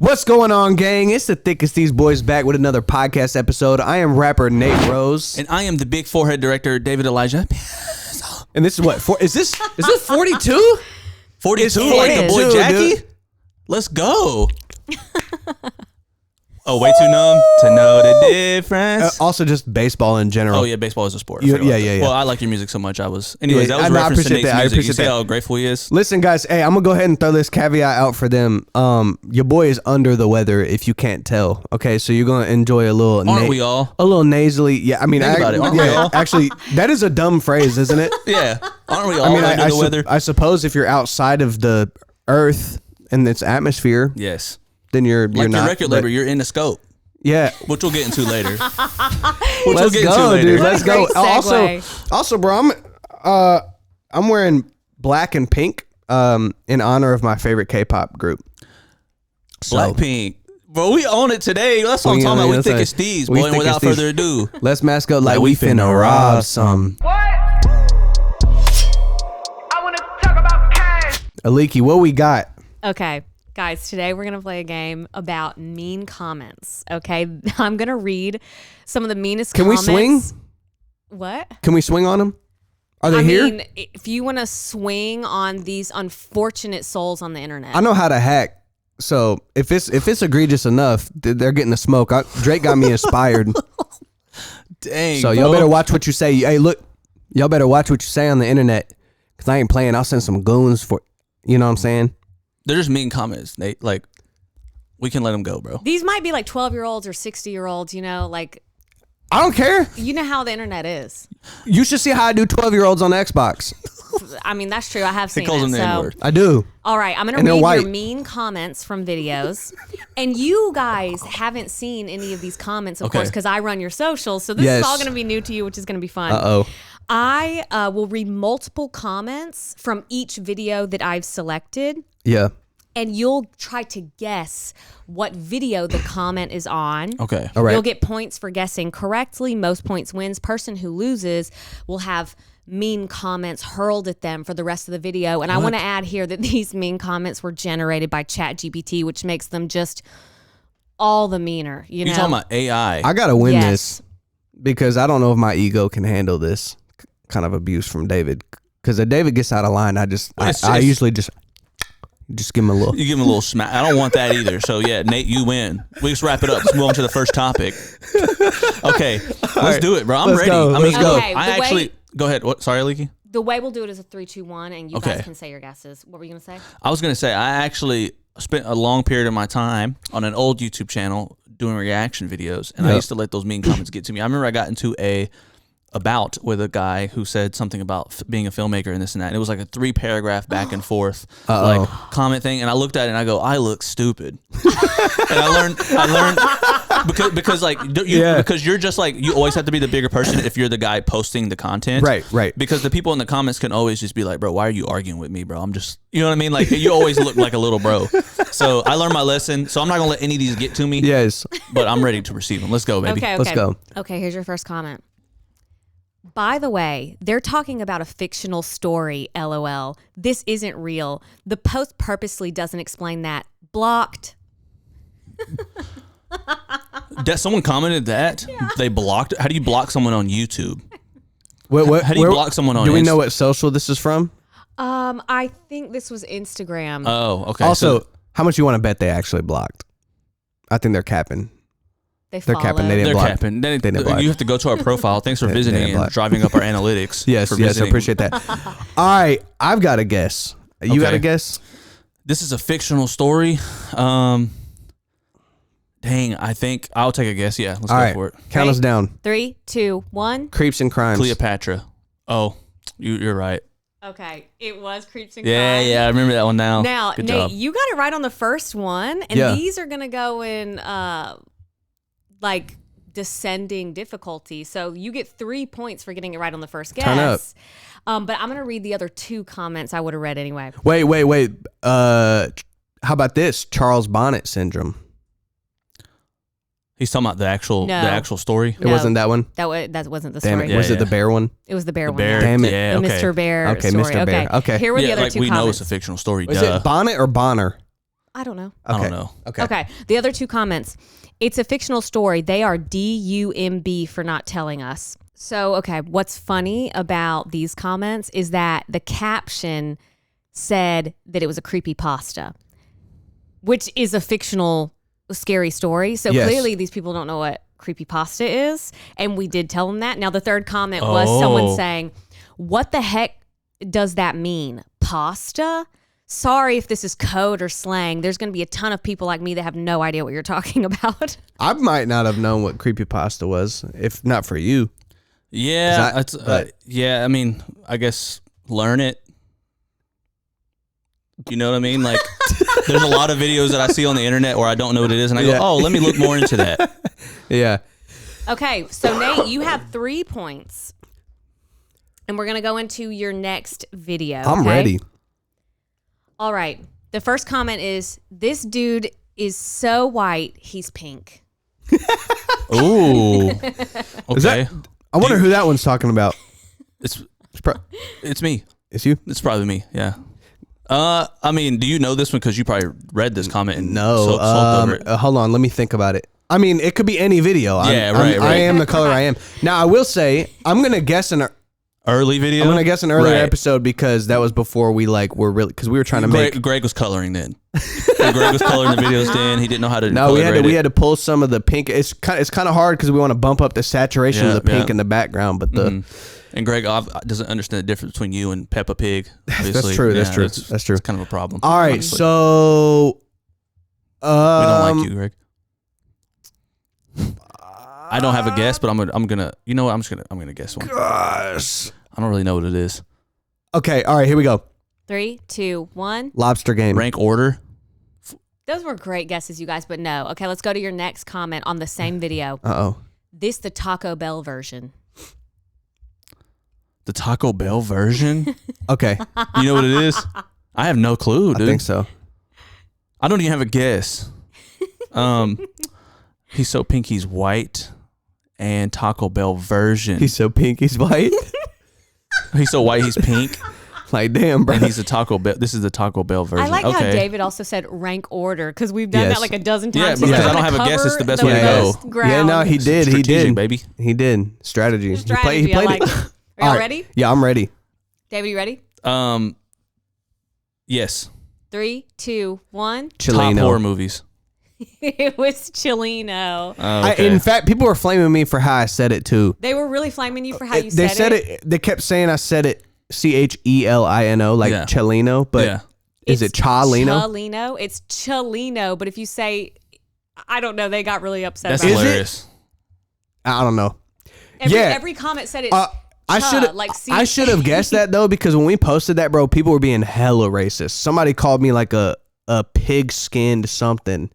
What's going on, gang? It's the Thickest These Boys back with another podcast episode. I am rapper Nate Rose. And I am the big forehead director, David Elijah Piersaul. And this is what? Is this 42? 42 like the boy Jackie? Dude. Let's go. Oh, way too numb to know the difference. Also, just baseball in general. Oh, yeah, baseball is a sport. Yeah. Well, I like your music so much. Anyways, that was I reference to appreciate Nate's that. music. You see that. how grateful he is? Listen, guys, hey, I'm going to go ahead and throw this caveat out for them. Your boy is under the weather, if you can't tell. Okay, so you're going to enjoy a little... Aren't we all? A little nasally. Yeah, I mean... Think about it. Aren't we all? Actually, that is a dumb phrase, isn't it? Yeah. Aren't we all under the weather? I suppose if you're outside of the Earth and its atmosphere... Yes. Then you're like not... your record label, you're in the scope. Yeah, which we'll get into later. Let's go, dude. Let's go. Also, bro, I'm wearing black and pink in honor of my favorite K-pop group. Blackpink. Bro, we own it today. That's what I'm talking about. We thick as thieves, boy. And without further ado, let's mask up like we finna rob some. What? I want to talk about cash. Aliki, what we got? Okay. Guys, today we're going to play a game about mean comments, okay? I'm going to read some of the meanest comments. Can we swing? What? Can we swing on them? Are they here? I mean, if you want to swing on these unfortunate souls on the internet. I know how to hack. So if it's egregious enough, they're getting the smoke. Drake got me inspired. Dang, so y'all better watch what you say. Hey, look, y'all better watch what you say on the internet because I ain't playing. I'll send some goons for, you know what I'm saying? They're just mean comments, Nate. Like, we can let them go, bro. These might be like 12-year-olds or 60-year-olds, you know, like. I don't care. You know how the internet is. You should see how I do 12-year-olds on Xbox. I mean, that's true. I have seen it. He calls them the N-word. I do. All right, I'm going to read your mean comments from videos. And you guys haven't seen any of these comments, of course, because I run your socials. So this is all going to be new to you, which is going to be fun. Uh-oh. I will read multiple comments from each video that I've selected. Yeah. And you'll try to guess what video the comment is on. Okay. All right. You'll get points for guessing correctly. Most points wins. Person who loses will have mean comments hurled at them for the rest of the video. And I want to add here that these mean comments were generated by ChatGPT, which makes them just all the meaner. You know? You're talking about AI. I got to win this because I don't know if my ego can handle this kind of abuse from David. Because if David gets out of line, I usually just give him a little. You give him a little smack. I don't want that either. So yeah, Nate, you win. We just wrap it up. Let's move on to the first topic. Okay, let's do it, bro. I'm ready. Let's go. Okay, go ahead. What? Sorry, Leaky. The way we'll do it is a 3, 2, 1, and you guys can say your guesses. What were you gonna say? I was gonna say I actually spent a long period of my time on an old YouTube channel doing reaction videos, and I used to let those mean comments get to me. I remember I got into a bout with a guy who said something about being a filmmaker and this and that. And it was like a 3-paragraph back and forth like comment thing. And I looked at it and I go, I look stupid. And I learned because you're just like, you always have to be the bigger person if you're the guy posting the content. Right. Because the people in the comments can always just be like, bro, why are you arguing with me, bro? I'm just, you know what I mean? Like, you always look like a little bro. So I learned my lesson. So I'm not going to let any of these get to me. Yes. But I'm ready to receive them. Let's go, baby. Okay. Let's go. Okay, here's your first comment. By the way, they're talking about a fictional story, LOL. This isn't real. The post purposely doesn't explain that. Blocked. Someone commented that? Yeah. They blocked it? How do you block someone on YouTube? How do you block someone on Do we know what social this is from? I think this was Instagram. Oh, okay. Also, how much you want to bet they actually blocked? I think they're capping. They're capping. They didn't block. Capping. They didn't block. You have to go to our profile. Thanks for visiting and driving up our analytics. Yes, I appreciate that. All right, I've got a guess. You got a guess? This is a fictional story. Dang, I think I'll take a guess. Yeah, let's go for it. Count us down. 3, 2, 1. Creeps and Crimes. Cleopatra. Oh, you're right. Okay, it was Creeps and Crimes. Yeah, I remember that one now. Now, Good Nate, job. you got it right on the first one, and these are gonna go in like descending difficulty. So you get 3 points for getting it right on the first guess. Turn up. But I'm gonna read the other 2 comments I would have read anyway. Wait. How about this? Charles Bonnet syndrome. He's talking about the actual story. No. It wasn't that one. That wasn't the Damn story. it. Was it the bear one? It was the bear one. Bear. Damn it. Yeah, The Mr. Bear Okay, story. Mr. Bear. Okay. Here were the other like 2 we comments. know it's a fictional story. Is it Bonnet or Bonner? I don't know. Okay. I don't know. Okay. The other 2 comments. It's a fictional story. They are DUMB for not telling us. So, okay, what's funny about these comments is that the caption said that it was a creepypasta, which is a fictional scary story. So clearly these people don't know what creepypasta is, and we did tell them that. Now, the third comment was someone saying, what the heck does that mean? Pasta? Sorry if this is code or slang. There's going to be a ton of people like me that have no idea what you're talking about. I might not have known what creepypasta was if not for you. Yeah, I mean, I guess learn it. You know what I mean? Like, there's a lot of videos that I see on the internet where I don't know what it is, and I go, oh, let me look more into that. Yeah. Okay, so Nate, you have 3 points. And we're going to go into your next video. I'm ready. All right. The first comment is, this dude is so white, he's pink. Ooh. Okay. I wonder who that one's talking about. It's me. It's you? It's probably me. Yeah. I mean, do you know this one because you probably read this comment and sulked over it? Hold on, let me think about it. I mean, it could be any video. Yeah, right. I am the color I am. Now, I will say, I'm gonna guess an early video. I'm gonna guess an earlier episode because that was before we were really because we were trying to make. Greg was coloring then. Greg was coloring the videos then. He didn't know how to. No, we had to pull some of the pink. It's kind of hard because we want to bump up the saturation of the pink in the background, but the. And Greg doesn't understand the difference between you and Peppa Pig. Obviously. That's true. Yeah, that's true. It's kind of a problem. All right, honestly. So we don't like you, Greg. I don't have a guess, but I'm gonna. You know what? I'm gonna guess one. Gosh. I don't really know what it is. Okay. All right. Here we go. 3, 2, 1. Lobster game. Rank order. Those were great guesses, you guys, but no. Okay, let's go to your next comment on the same video. Uh-oh. This the Taco Bell version. The Taco Bell version. Okay. You know what it is? I have no clue, dude. I think so. I don't even have a guess. He's so pink, he's white, and Taco Bell version. He's so pink, he's white. He's so white, he's pink. Like, damn, bro. And he's a Taco Bell. This is the Taco Bell version. I like how David also said rank order because we've done that like a dozen times. Yeah, because I don't have a guess. It's the best way to go. Yeah, no, he did. Strategic, he did, baby. He did. Strategy. He played it. Are y'all ready? Yeah, I'm ready. David, you ready? Yes. 3, 2, 1. Chileno. Top horror movies. It was Chileno. Okay. In fact, people were flaming me for how I said it too. They were really flaming you for how you They said it. They kept saying I said it Chelino, like Chelino, but is it Chalino? Chalino. It's Chalino, but if you say, I don't know, they got really upset That's about hilarious. I don't know. Every comment said it. I should have guessed that though, because when we posted that, bro, people were being hella racist. Somebody called me like a pig skinned something.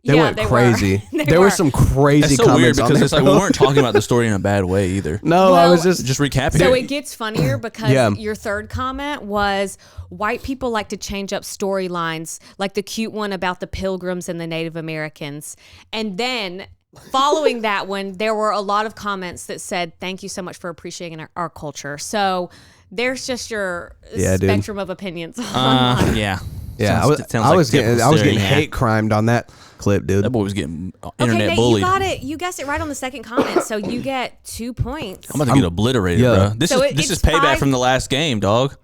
They went crazy. There were some crazy That's so comments weird because it's like we weren't talking about the story in a bad way either. No, I was just recapping. So it gets funnier because your third comment was white people like to change up storylines, like the cute one about the Pilgrims and the Native Americans. And then following that one, there were a lot of comments that said, thank you so much for appreciating our culture. So there's just your spectrum of opinions. Yeah, I was getting hate crimed on that clip, dude. That boy was getting internet Nate, bullied. You got it. You guessed it right on the second comment, so you get 2 points. I'm about to get obliterated, bro. This is payback from the last game, dog.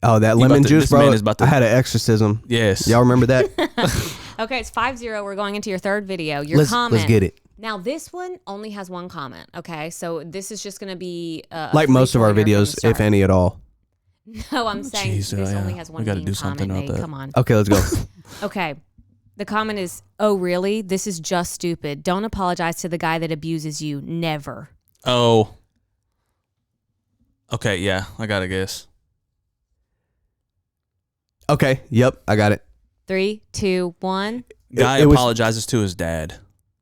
Oh, that lemon juice, bro. I had an exorcism. Yes. Y'all remember that? Okay, it's 5-0. We're going into your third video. Let's get it. Now, this one only has one comment, okay? So this is just going to be like most of our videos, if any at all. No, I'm saying this only has one we gotta do something comment, about that. Come on. Okay, let's go. Okay. The comment is, oh, really? This is just stupid. Don't apologize to the guy that abuses you. Never. Oh. Okay, yeah. I got to guess. Okay, yep, I got it. 3, 2, 1. Guy apologizes to his dad.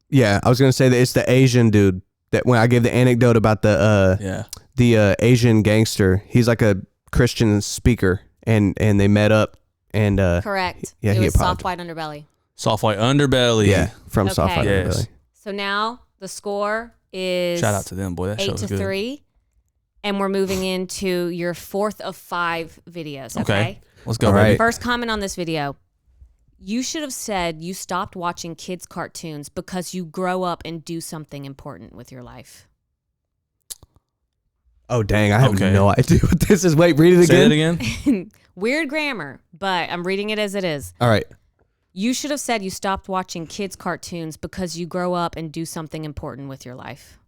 Yeah, I was going to say that it's the Asian dude that when I gave the anecdote about the Asian gangster. He's like a Christian speaker and they met up and correct. Yeah, it he was apologized. Soft White Underbelly. Soft White Underbelly. Yeah, from Soft White Yes. Underbelly. So now the score is shout out to them, boy. That 8 show's to good. 3. And we're moving into your fourth of 5 videos. Okay. Let's go, All baby. right. First comment on this video. You should have said you stopped watching kids' cartoons because you grow up and do something important with your life. Oh, dang. I have no idea what this is. Wait, read it again. Say it again. Weird grammar, but I'm reading it as it is. All right. You should have said you stopped watching kids' cartoons because you grow up and do something important with your life.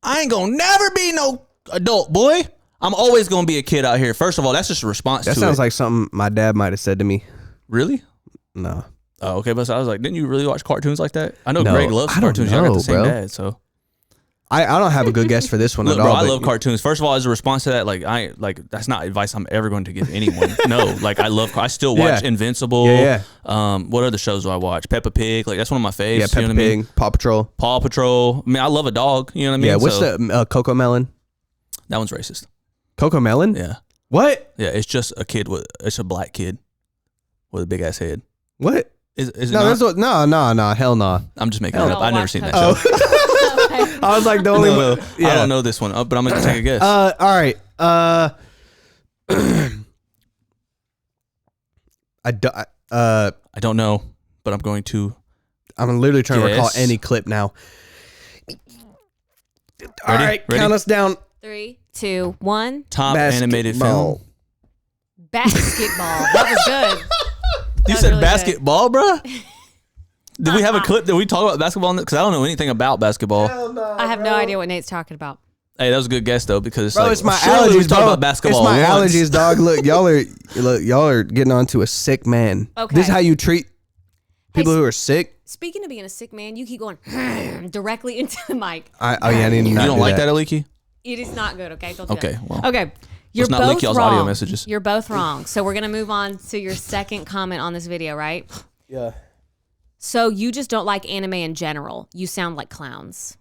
I ain't gonna never be no adult, boy. I'm always gonna be a kid out here. First of all, that's just a response to it. That sounds like something my dad might have said to me. Really? No. Oh, okay. But so I was like, didn't you really watch cartoons like that? I know No, Greg loves I don't cartoons. Y'all got know, the same bro. dad, so. I don't have a good guess for this one Look, at bro, all. I love cartoons. First of all, as a response to that, that's not advice I'm ever going to give anyone. No, I still watch Invincible. Yeah. What other shows do I watch? Peppa Pig. Like, that's one of my faves. Yeah, Peppa you know what I Pig, mean? Paw Patrol. Paw Patrol. I mean, I love a dog. You know what I mean? Yeah, what's the Coco Melon? That one's racist. Coco Melon? Yeah. What? Yeah, it's just a kid it's a black kid with a big ass head. What? Is it No, not? that's what. No, hell no. I'm just making I it don't up. I've never watch seen that Coco. show. I was like the only No, one. Yeah. I don't know this one, but I'm going to take a guess. All right. I don't know, but I'm going to. I'm literally trying to recall Guess. any clip now. All right, Ready? count us down. 3, 2, 1. Top animated Basketball. film. Basketball. That was good. You was said really good. basketball, bro? Did we have a clip? Did we talk about basketball? Because I don't know anything about basketball. I have no idea what Nate's talking about. Hey, that was a good guess though, because Bro, it's my surely we allergies, talked bro. about basketball. It's my once. allergies, dog. Look, y'all are getting onto a sick man. Okay. This is how you treat people who are sick. Speaking of being a sick man, you keep going directly into the mic. I need to You not don't do like that, Aliki? It is not good, okay? Don't do Okay, that. well. Okay. You're not both leak y'all's wrong. audio messages. You're both wrong. So we're going to move on to your second comment on this video, right? Yeah. So you just don't like anime in general. You sound like clowns.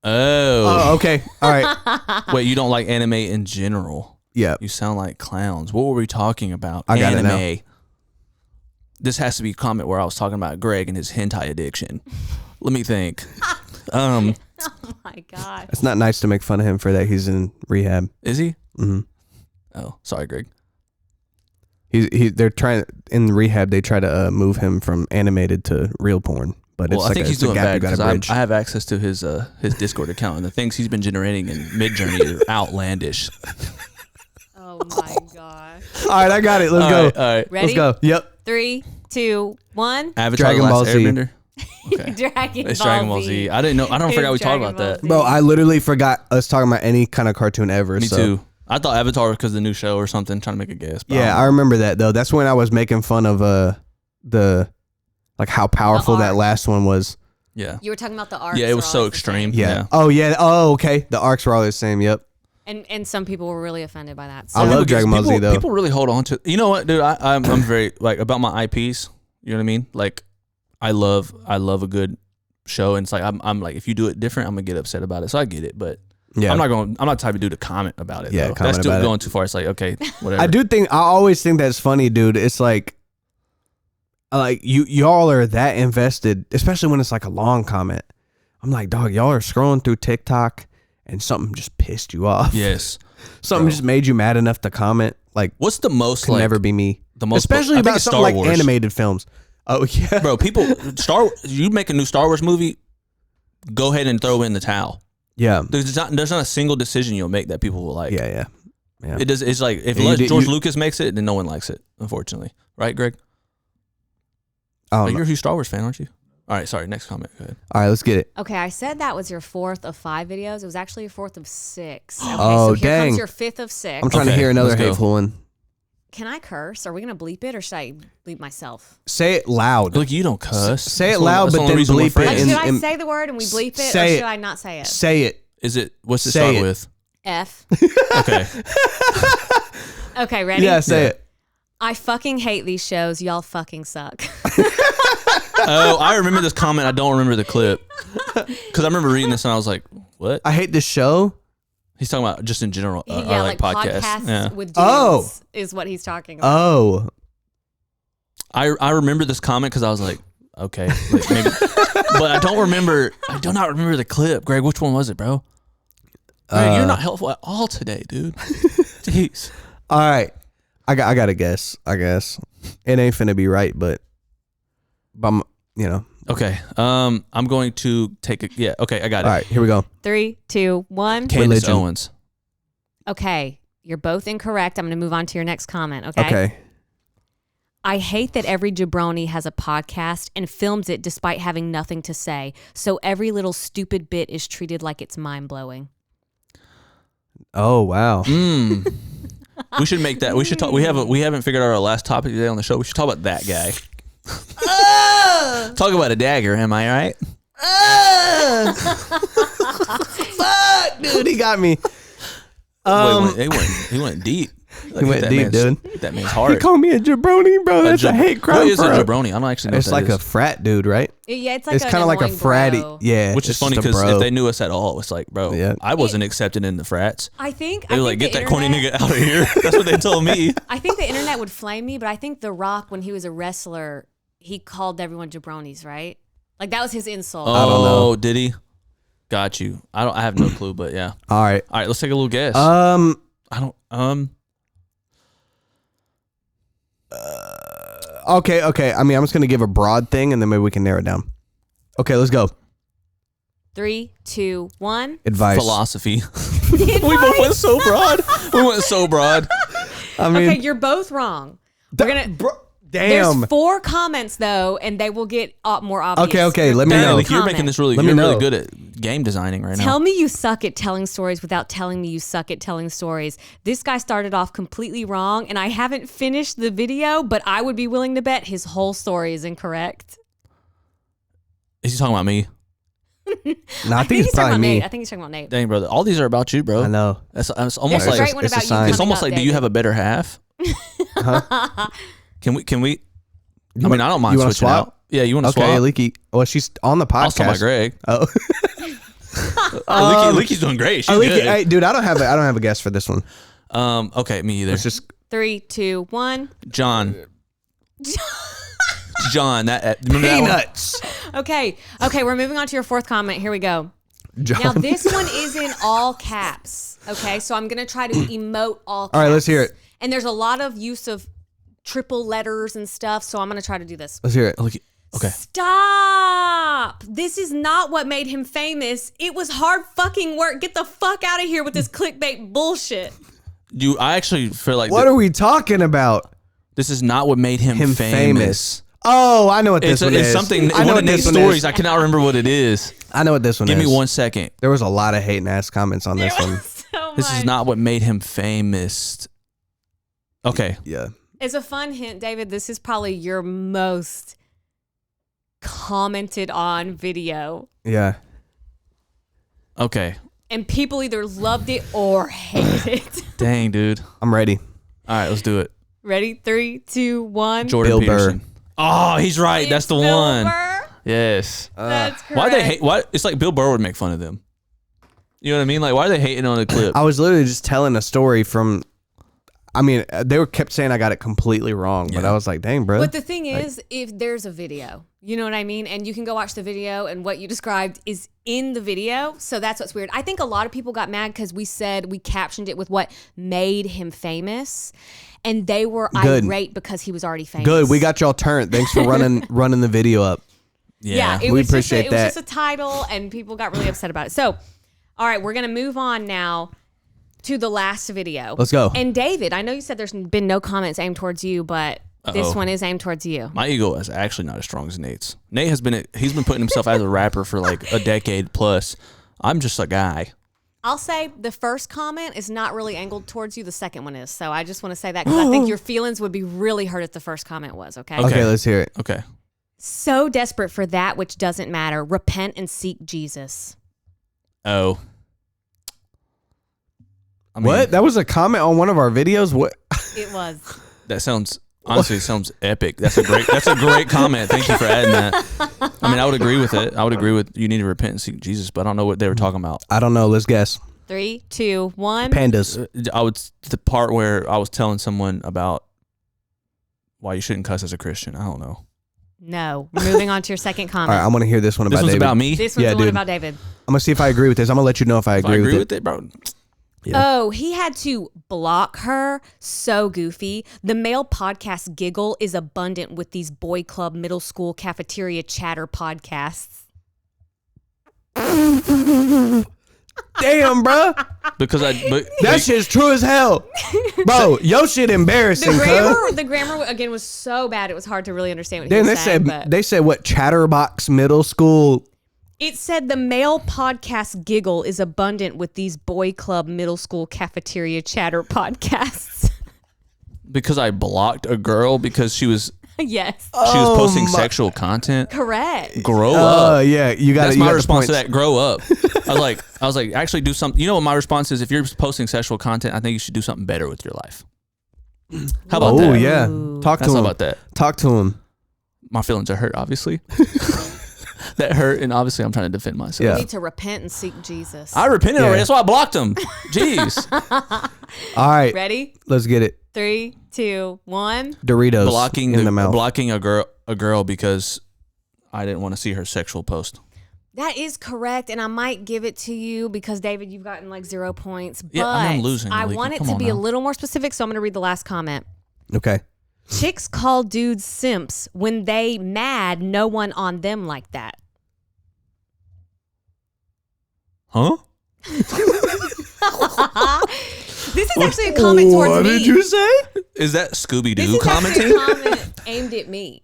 Oh. Okay. All right. Wait, you don't like anime in general? Yeah. You sound like clowns. What were we talking about? I got it anime. now. This has to be a comment where I was talking about Greg and his hentai addiction. Let me think. Oh my God. It's not nice to make fun of him for that. He's in rehab. Is he? Mm-hmm. Oh, sorry, Greg. They're trying in rehab. They try to move him from animated to real porn, but Well, it's I like think he's it's a doing gap bad you because gotta bridge. I have access to his Discord account, and the things he's been generating in Midjourney are outlandish. Oh my God. All right, I got it. Let's go. All right. Ready? Let's go. Yep. 3, 2, 1. Avatar: Dragon The Ball Last Z. Airbender. It's Dragon Ball Z. I didn't know. I don't It's forget we talked Dragon about Ball that. Z. Bro, I literally forgot us talking about any kind of cartoon ever. Me so. too. I thought Avatar was because of the new show or something. Trying to make a guess. But Yeah, I remember that though. That's when I was making fun of the like how powerful that arc. last one was. Yeah. You were talking about the arcs. Yeah, it was are so always the same. extreme. Yeah. Yeah. Oh yeah. Oh okay. The arcs were all the same. Yep. And some people were really offended by that. I So love Dragon Ball Z though. People really hold on to. You know what, dude? I'm very like about my IPs. You know what I mean? Like, I love a good show, and it's like I'm like, if you do it different, I'm gonna get upset about it. So I get it, but Yeah. I'm not the type of dude to comment about it. Yeah, though. comment That's still about it. going too far. It's like, okay, whatever. I always think that's funny, dude. It's like y'all are that invested, especially when it's like a long comment. I'm like, dog, y'all are scrolling through TikTok and something just pissed you off. Yes. Something Bro. just made you mad enough to comment. Like, What's the most could like never be me. the most Especially I think about it's something Star like Wars. animated films. Oh yeah. Bro, you make a new Star Wars movie, go ahead and throw in the towel. Yeah. There's not a single decision you'll make that people will like. Yeah. It does. It's like if Yeah, George Lucas makes it, then no one likes it. Unfortunately, right, Greg? You're a huge Star Wars fan, aren't you? All right, sorry. Next comment. Go ahead. All right, let's get it. Okay, I said that was your 4th of 5 videos. It was actually your 4th of 6. Okay, Oh, so here dang. comes your 5th of 6. I'm trying to Okay, hear another let's go. hateful one. Can I curse? Are we going to bleep it or should I bleep myself? Say it loud. Look, you don't cuss. Say it That's loud, that's the but only then reason we're bleep it friends. Like, in- should I in- say the word and we bleep it say or it. should I not say it? Say it. Is it? What's it Say start it. with? F. Okay. Okay, ready? Yeah, say Yeah. it. I fucking hate these shows. Y'all fucking suck. Oh, I remember this comment. I don't remember the clip because I remember reading this and I was like, "What?" I hate this show. He's talking about just in general, Yeah, our, like podcast. podcasts Yeah. with dudes Oh. is what he's talking about. Oh. I remember this comment because I was like, okay, like maybe, but I do not remember the clip. Greg, which one was it, bro? Greg, you're not helpful at all today, dude. Jeez. All right. I got to guess. I guess it ain't finna be right, but I'm, Okay. I'm going to take a. Yeah. Okay. I got it. All right, here we go. 3, 2, 1. Candace Religion. Owens. Okay, you're both incorrect. I'm going to move on to your next comment. Okay. Okay. I hate that every jabroni has a podcast and films it despite having nothing to say. So every little stupid bit is treated like it's mind blowing. Oh wow. We should make that. We should talk. We haven't figured out our last topic today on the show. We should talk about that guy. Talk about a dagger. Am I right? Fuck, dude, he got me. He went deep. He went deep, dude. That man's He hard. called me a jabroni, bro. That's a hate crime. What is a bro. jabroni? I don't actually know. It's what that like is. a frat dude, right? Yeah, it's like It's kind of like a fratty. Bro. Yeah, Which is it's funny just a because bro. if they knew us at all, it's like, bro, Yeah. I wasn't accepted in the frats. I think They were like, get that corny nigga out of here. That's what they told me. I think the internet would flame me, but I think The Rock, when he was a wrestler, he called everyone jabronis, right? Like that was his insult. I don't know. Oh, did he? Got you. I have no clue, but yeah. All right. All right, let's take a little guess. I don't. Okay. I mean, I'm just gonna give a broad thing, and then maybe we can narrow it down. Okay, let's go. 3, 2, 1. Advice. Philosophy. We both went so broad. I mean, Okay, you're both wrong. We're gonna. damn. There's 4 comments though, and they will get more obvious. Okay, let me Third know. Like, you're comment. making this really. Let me You're really know. good at game designing right now. Tell me you suck at telling stories without telling me you suck at telling stories. This guy started off completely wrong, and I haven't finished the video, but I would be willing to bet his whole story is incorrect. Is he talking about me? No, I think it's he's talking probably about me. Nate. I think he's talking about Nate. Dang, brother. All these are about you, bro. I know. That's almost There's a like great one it's a about you. sign. it's coming almost up, like. Do you David. have a better half? Can we? I mean, I don't mind You wanna switching swap? out. Yeah, you want to Okay, swap? Leaky. Well, she's on the podcast. I'll start by Greg. Oh, Leaky's doing great. She's Leaky, good. hey, dude, I don't have a guess for this one. Okay, me either. It's just 3, 2, 1. John. John, remember that one? peanuts. Okay, we're moving on to your 4th comment. Here we go. John. Now, this one is in all caps. Okay, so I'm going to try to emote all caps. All right, let's hear it. And there's a lot of use of triple letters and stuff, so I'm going to try to do this. Let's hear it. Okay. Stop! This is not what made him famous. It was hard fucking work. Get the fuck out of here with this clickbait bullshit. I actually feel like What are we talking about? this is not what made him famous. Oh, I know what this one It's is. something. I know One what of Nate's this one stories. is. I cannot remember what it is. I know what this one Give is. me 1 second. There was a lot of hating ass comments on this one. So This is much. not what made him famous. Okay. Yeah. It's a fun hint, David. This is probably your most commented on video. Yeah. Okay. And people either loved it or hated it. Dang, dude. I'm ready. All right, let's do it. Ready? 3, 2, 1. Jordan Bill Burr. Peterson. Oh, he's right. That's the Bill one. Burr? Yes. That's correct. Why they hate? Why? It's like Bill Burr would make fun of them. You know what I mean? Like, why are they hating on the clip? I was literally just telling a story from. I mean, they kept saying I got it completely wrong, but Yeah. I was like, "Dang, bro." But the thing is, if there's a video, you know what I mean? And you can go watch the video, and what you described is in the video. So that's what's weird. I think a lot of people got mad because we captioned it with what made him famous. And they were Good. irate because he was already famous. Good, we got y'all turned. Thanks for running the video up. Yeah, we it was appreciate It that. was just a title, and people got really upset about it. So, all right, we're going to move on now to the last video. Let's go. And David, I know you said there's been no comments aimed towards you, but this Uh-oh. one is aimed towards you. My ego is actually not as strong as Nate's. Nate he's been putting himself as a rapper for like a decade plus. I'm just a guy. I'll say the first comment is not really angled towards you. The second one is. So I just want to say that because I think your feelings would be really hurt if the first comment was, okay? Okay, let's hear it. Okay. So desperate for that which doesn't matter. Repent and seek Jesus. Oh. I mean, What? That was a comment on one of our videos. What? It was. That sounds honestly sounds epic. That's a great comment. Thank you for adding that. I mean, I would agree with it. I would agree with you need to repent and seek Jesus, but I don't know what they were talking about. I don't know. Let's guess. 3, 2, 1. Pandas. The part where I was telling someone about why you shouldn't cuss as a Christian. I don't know. No. We're moving on to your second All comment. right, I'm gonna hear this one This about one's David. about me. This one's Yeah, the one dude. about David. I'm gonna see if I agree with this. I'm gonna let you know if I If agree, I agree with with it, bro. Yeah. Oh, he had to block her. So goofy. The male podcast giggle is abundant with these boy club middle school cafeteria chatter podcasts. Damn, bro. Because That shit's true as hell. Bro, your shit embarrassing, The grammar again was so bad it was hard to really understand what he Then was saying. they said what, Chatterbox Middle School. It said the male podcast giggle is abundant with these boy club middle school cafeteria chatter podcasts. because I blocked a girl because she was Yes. she was posting sexual content. Correct. Grow up. Yeah, you got That's it. my response to that. Grow up. I was like, actually do something. You know what my response is? If you're posting sexual content, I think you should do something better with your life. How about that? Oh yeah, talk to That's him. how about that. Talk to him. My feelings are hurt, obviously. That hurt, and obviously I'm trying to defend myself. Yeah. You need to repent and seek Jesus. I repented already. That's why I blocked him. Jeez. All right, Ready? let's get it. 3, 2, 1. Doritos blocking in the mouth. blocking a girl because I didn't want to see her sexual post. That is correct, and I might give it to you because, David, you've gotten like 0 points. But Yeah, I'm losing, I Malika. want it Come to on be a now. little more specific, so I'm going to read the last comment. Okay. Chicks call dudes simps when they mad no one on them like that. Huh? This is actually a comment towards me. What did you say? Is that Scooby This Doo is commenting? actually a comment aimed at me.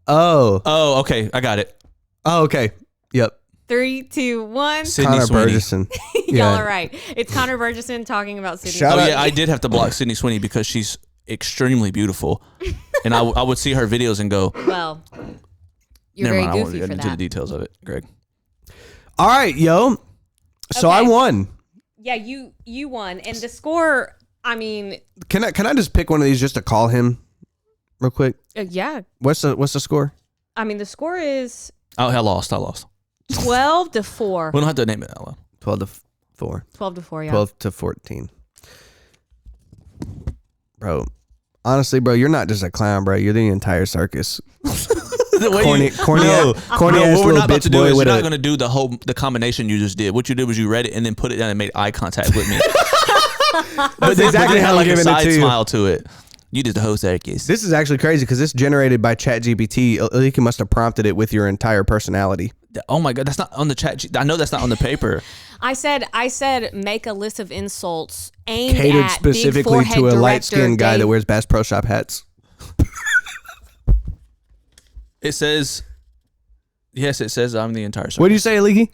Oh. Oh, okay. I got it. Oh, okay. Yep. 3, 2, 1. Sydney Connor Sweeney. Burgesson. Y'all are right. It's Connor Burgesson talking about Sydney. Shout Oh out- yeah, I did have to block Sydney Sweeney because she's extremely beautiful, and I would see her videos and go, Well, you're never very mind. I won't goofy get for into the that. details of it, Greg. All right, yo. So Okay. I won. Yeah, you won, and the score. I mean, Can I just pick one of these just to call him real quick? yeah. What's the score? I mean, the score is Oh, I lost. 12 to 4. We don't have to name it out loud. 12 to 4. 12 to 4. Yeah. 12 to 14. Bro, honestly, bro, you're not just a clown, bro. You're the entire circus. Corny ass what we're little not about bitch to do boy is with you're not a. going to do the combination you just did. What you did was you read it and then put it down and made eye contact with me. That's exactly how had I'm like a giving it side to you. smile to it. You did the whole circus. This is actually crazy because it's generated by ChatGPT. Alika must have prompted it with your entire personality. Oh my god, that's not on the chat. I know that's not on the paper. I said make a list of insults aimed Catered at specifically big forehead to a director light-skinned guy Dave. that wears Bass Pro Shop hats. It says, yes, it says I'm the entire circus. What do you say, Aliki?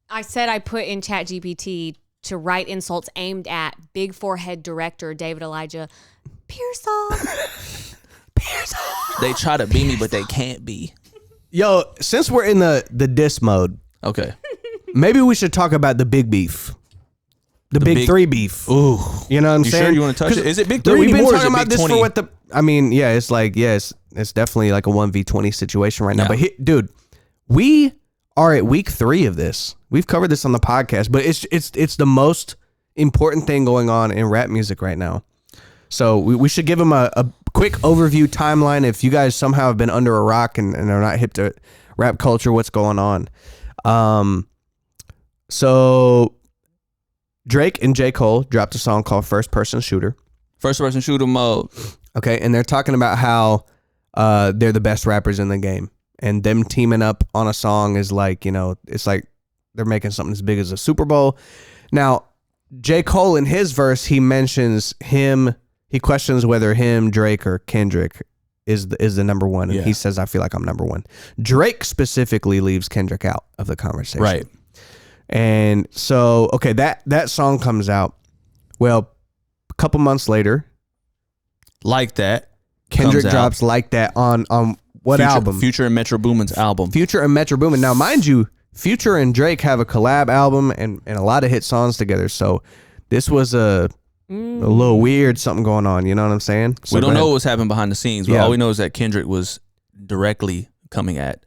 I said I put in ChatGPT to write insults aimed at big forehead director David Elijah Piersaul. They try to be me, but they can't be. Yo, since we're in the diss mode, Okay. maybe we should talk about the big beef. The big big- three beef. Ooh. You know what I'm You saying? sure you want to touch it? Is it big Dude, 3 we've been anymore or is talking it about big this 20? for what the. I mean, yeah, it's like, yes, it's definitely like a 1v20 situation right now. Yeah. But dude, we are at week 3 of this. We've covered this on the podcast, but it's the most important thing going on in rap music right now. So we should give them a quick overview timeline. If you guys somehow have been under a rock and are not hip to rap culture, what's going on? So Drake and J. Cole dropped a song called First Person Shooter. First person shooter mode. Okay, and they're talking about how they're the best rappers in the game. And them teaming up on a song is like, it's like they're making something as big as a Super Bowl. Now, J. Cole in his verse, he mentions him. He questions whether him, Drake, or Kendrick is the number one. And Yeah. he says, I feel like I'm number one. Drake specifically leaves Kendrick out of the conversation. Right. And so, okay, that song comes out. Well, a couple months later, Like that. Kendrick comes out. drops Like That on what album? Future and Metro Boomin's album. Future and Metro Boomin. Now, mind you, Future and Drake have a collab album and a lot of hit songs together. So this was a little weird something going on. You know what I'm saying? So We don't go know ahead. what was happening behind the scenes, but Yeah. all we know is that Kendrick was directly coming at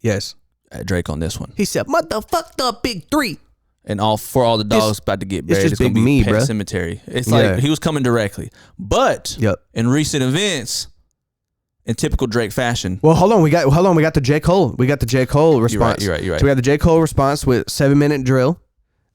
Yes. Drake on this one. He said, motherfuck the big 3. And all the dogs about to get buried. just It's gonna big be me, Pet bruh. Cemetery. It's Yeah. like he was coming directly. But Yep. in recent events, in typical Drake fashion, Well, hold on. We got the J. Cole. We got the J. Cole response. You're right. So we got the J. Cole response with 7-minute drill.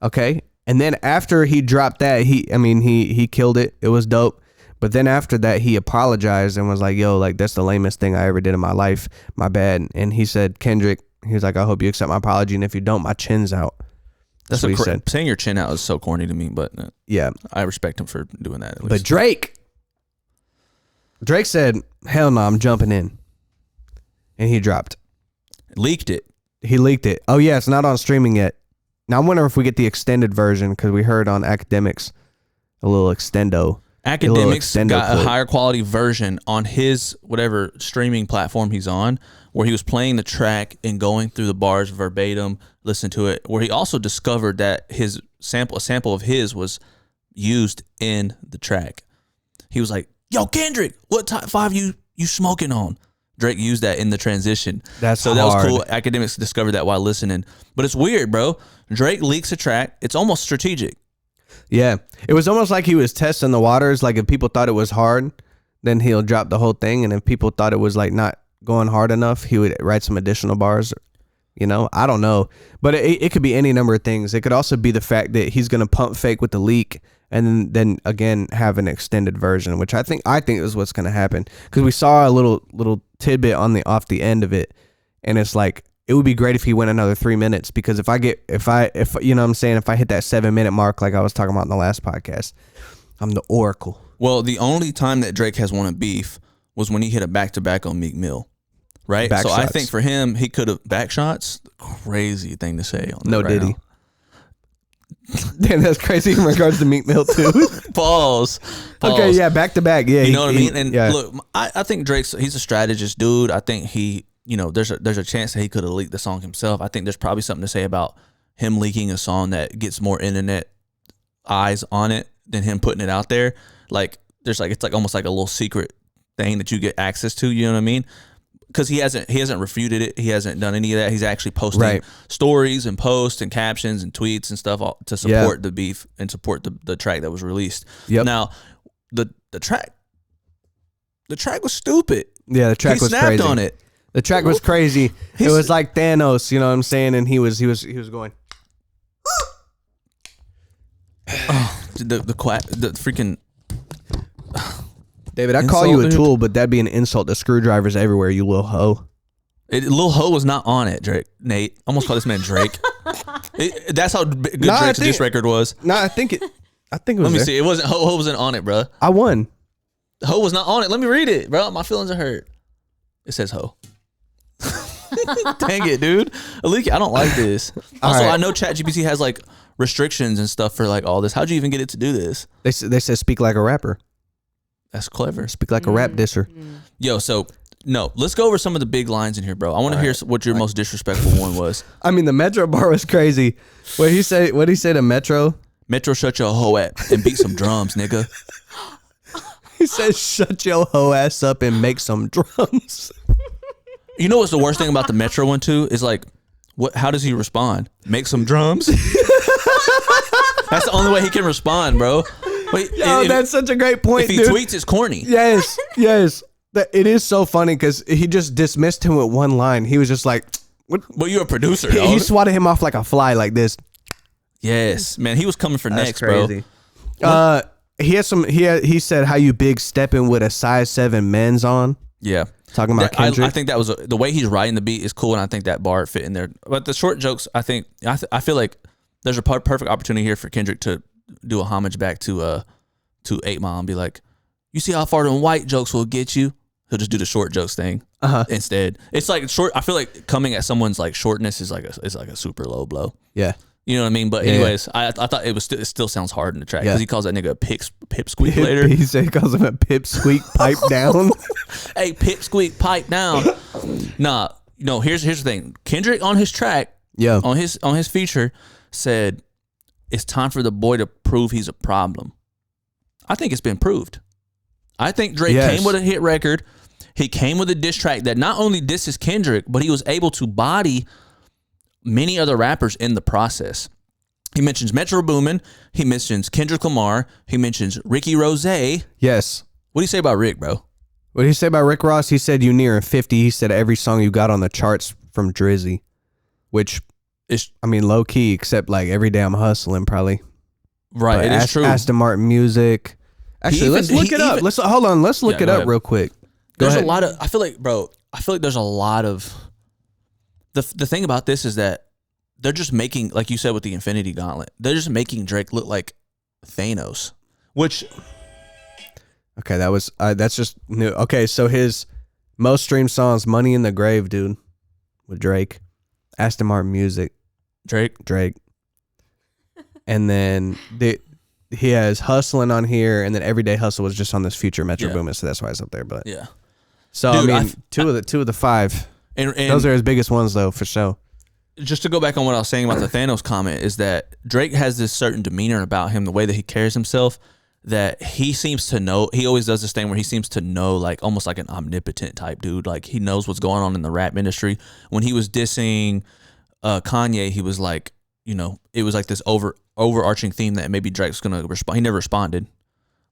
Okay. And then after he dropped that, he killed it. It was dope. But then after that, he apologized and was like, yo, like, that's the lamest thing I ever did in my life. My bad. And he said, Kendrick, he was like, I hope you accept my apology. And if you don't, my chin's out. That's what he said. Saying your chin out is so corny to me, but yeah, I respect him for doing that. At least. But Drake said, hell no, I'm jumping in. And he dropped. Leaked it. He leaked it. Oh, yeah, it's not on streaming yet. Now, I wonder if we get the extended version because we heard on Academics a little extendo. Academics got a higher quality version on his whatever streaming platform he's on, where he was playing the track and going through the bars verbatim, listen to it, where he also discovered that a sample of his was used in the track. He was like, yo, Kendrick, what top 5 you smoking on? Drake used that in the transition. That was cool. Academics discovered that while listening. But it's weird, bro. Drake leaks a track. It's almost strategic. Yeah. It was almost like he was testing the waters. Like if people thought it was hard, then he'll drop the whole thing. And if people thought it was like not going hard enough, he would write some additional bars. You know, I don't know. But it could be any number of things. It could also be the fact that he's going to pump fake with the leak and then again have an extended version, which I think is what's going to happen. Because we saw a little tidbit off the end of it. And it's like, it would be great if he went another 3 minutes, because if you know what I'm saying, if I hit that 7-minute mark like I was talking about in the last podcast, I'm the Oracle. Well, the only time that Drake has won a beef was when he hit a back-to-back on Meek Mill, right? Back so shots. I think for him, he could have back shots. Crazy thing to say on no right diddy. Now. Damn, that's crazy in regards to Meek Mill too. Pause. Okay, yeah, back to back. Yeah, you know what I mean. And yeah. look, I think he's a strategist, dude. I think he, you know, there's a chance that he could have leaked the song himself. I think there's probably something to say about him leaking a song that gets more internet eyes on it than him putting it out there. Like it's like almost like a little secret thing that you get access to. You know what I mean? Because he hasn't refuted it. He hasn't done any of that. He's actually posting stories and posts and captions and tweets and stuff to support the beef and support the track that was released. Yep. Now, the track was stupid. Yeah, the track was crazy. He snapped on it. The track was crazy. It was like Thanos, you know what I'm saying? And he was going. The freaking. David, I call you a tool, but that'd be an insult to screwdrivers everywhere, you little hoe. Lil Ho was not on it, Drake. Nate. Almost called this man Drake. That's how good Drake's diss record was. No, I think it was. Let me see. It wasn't Ho wasn't on it, bro. I won. Ho was not on it. Let me read it, bro. My feelings are hurt. It says Ho. Dang it, dude. Aliki, I don't like this. Also, I know ChatGPT has like restrictions and stuff for like all this. How'd you even get it to do this? They said speak like a rapper. That's clever. Speak like a rap disser. Yo, so no, let's go over some of the big lines in here, bro. I want to hear what your most disrespectful one was. I mean, the Metro bar was crazy. What'd he say to Metro? Metro, shut your hoe up and beat some drums, nigga. He said, shut your hoe ass up and make some drums. You know what's the worst thing about the Metro one too is like, how does he respond? Make some drums. That's the only way he can respond, bro. Wait, that's such a great point. If he dude. tweets, it's corny. Yes. It is so funny because he just dismissed him with one line. He was just like, "What?" Well, you're a producer. He swatted him off like a fly, like this. Yes, man. He was coming for That's next, crazy. bro. He had some. He said, "How you big stepping with a size 7 men's on?" Yeah. Talking about Kendrick. I think that was the way he's writing the beat is cool, and I think that bar fit in there. But the short jokes, I feel like there's a perfect opportunity here for Kendrick to do a homage back to 8 Mile and be like, "You see how far them white jokes will get you?" He'll just do the short jokes thing instead. It's like short. I feel like coming at someone's like shortness is like a super low blow. Yeah. You know what I mean? But anyways, I thought it still sounds hard in the track because he calls that nigga a pipsqueak later. He calls him a pipsqueak pipe down. Hey, pipsqueak pipe down. Nah, no. Here's the thing. Kendrick on his track, on his feature, said it's time for the boy to prove he's a problem. I think it's been proved. I think Drake came with a hit record. He came with a diss track that not only disses Kendrick, but he was able to body many other rappers in the process. He mentions Metro Boomin. He mentions Kendrick Lamar. He mentions Ricky Rose. Yes. What do you say about Rick, bro? What did he say about Rick Ross? He said you near 50. He said every song you got on the charts from Drizzy, which is, I mean, low key, except like every day I'm hustling probably. Right, But it is true. Aston Martin music. Actually, even- let's look he it up. even- Let's hold on. Let's look Yeah, it go up ahead. real quick. There's ahead. a lot of. I feel like, bro. I feel like there's a lot of. The thing about this is that they're just making, like you said with the Infinity Gauntlet, they're just making Drake look like Thanos, which. Okay, that's just new. Okay, so his most streamed songs, "Money in the Grave," dude, with Drake, Aston Martin music, Drake. and then he has "Hustling" on here, and then "Everyday Hustle" was just on this Future Metro Yeah. Boomin, so that's why it's up there. But Yeah. so Dude, I mean, two of the five. And Those are his biggest ones, though, for sure. just to go back on what I was saying about the Thanos comment is that Drake has this certain demeanor about him, the way that he carries himself, that he seems to know. He always does this thing where he seems to know, like almost like an omnipotent type dude. Like he knows what's going on in the rap industry. When he was dissing Kanye, he was like, you know, it was like this overarching theme that maybe Drake's gonna respond. He never responded,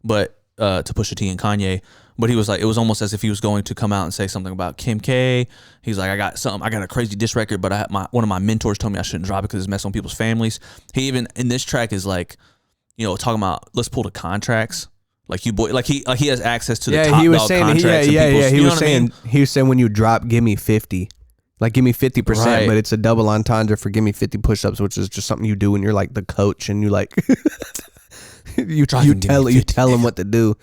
but to Pusha T and Kanye. But he was like, it was almost as if he was going to come out and say something about Kim K. He's like, I got a crazy diss record, but one of my mentors told me I shouldn't drop it because it's messing with people's families. He even in this track is like, you know, talking about let's pull the contracts. Like you boy, like he has access to the top he was dog saying, contracts. He you know was what saying, I mean? he was saying when you drop, give me 50, like give me 50%, Right. but it's a double entendre for give me 50 push-ups, which is just something you do when you're like the coach and you like. You tell him what to do,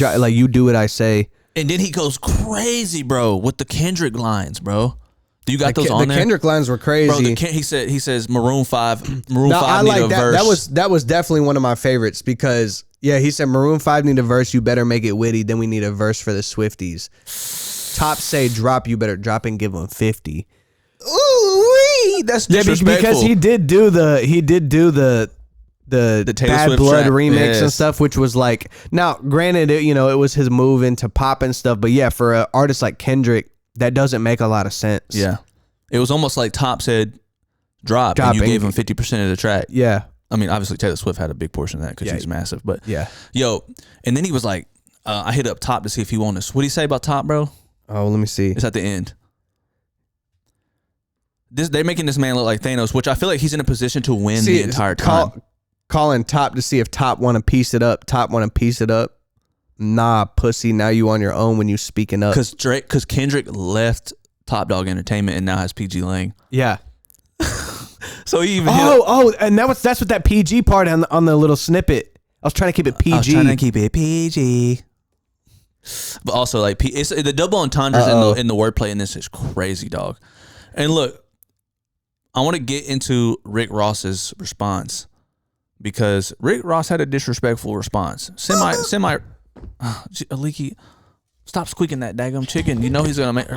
like you do what I say. And then he goes crazy, bro, with the Kendrick lines, bro. Do you got those on the there? Kendrick lines were crazy. Bro, he says Maroon 5 No, I need like a that. verse. That was definitely one of my favorites because he said Maroon 5 need a verse. You better make it witty. Then we need a verse for the Swifties. Top say drop. You better drop and give them 50. Ooh, that's disrespectful. because he did do the Taylor Bad Swift Blood track. remix and Yes. stuff, which was like, now granted, it was his move into pop and stuff, but yeah, for an artist like Kendrick, that doesn't make a lot of sense. Yeah. It was almost like Top said drop and you gave him 50% of the track. Yeah. I mean, obviously Taylor Swift had a big portion of that because she's massive. But Yeah. yo, and then he was like, I hit up Top to see if he wanted us. What did he say about Top, bro? Oh, let me see. It's at the end. They're making this man look like Thanos, which I feel like he's in a position to win the entire time. Calling Top to see if Top want to piece it up. Top want to piece it up. Nah, pussy. Now you on your own when you speaking up. Because Kendrick left Top Dog Entertainment and now has PG Lang. Yeah. So he even and that's what that PG part on the little snippet. I was trying to keep it PG. I was trying to keep it PG. But also, like, it's the double entendres in the wordplay in this is crazy, dog. And look, I want to get into Rick Ross's response because Rick Ross had a disrespectful response. Semi. Leaky, stop squeaking that daggum chicken. You know he's gonna make.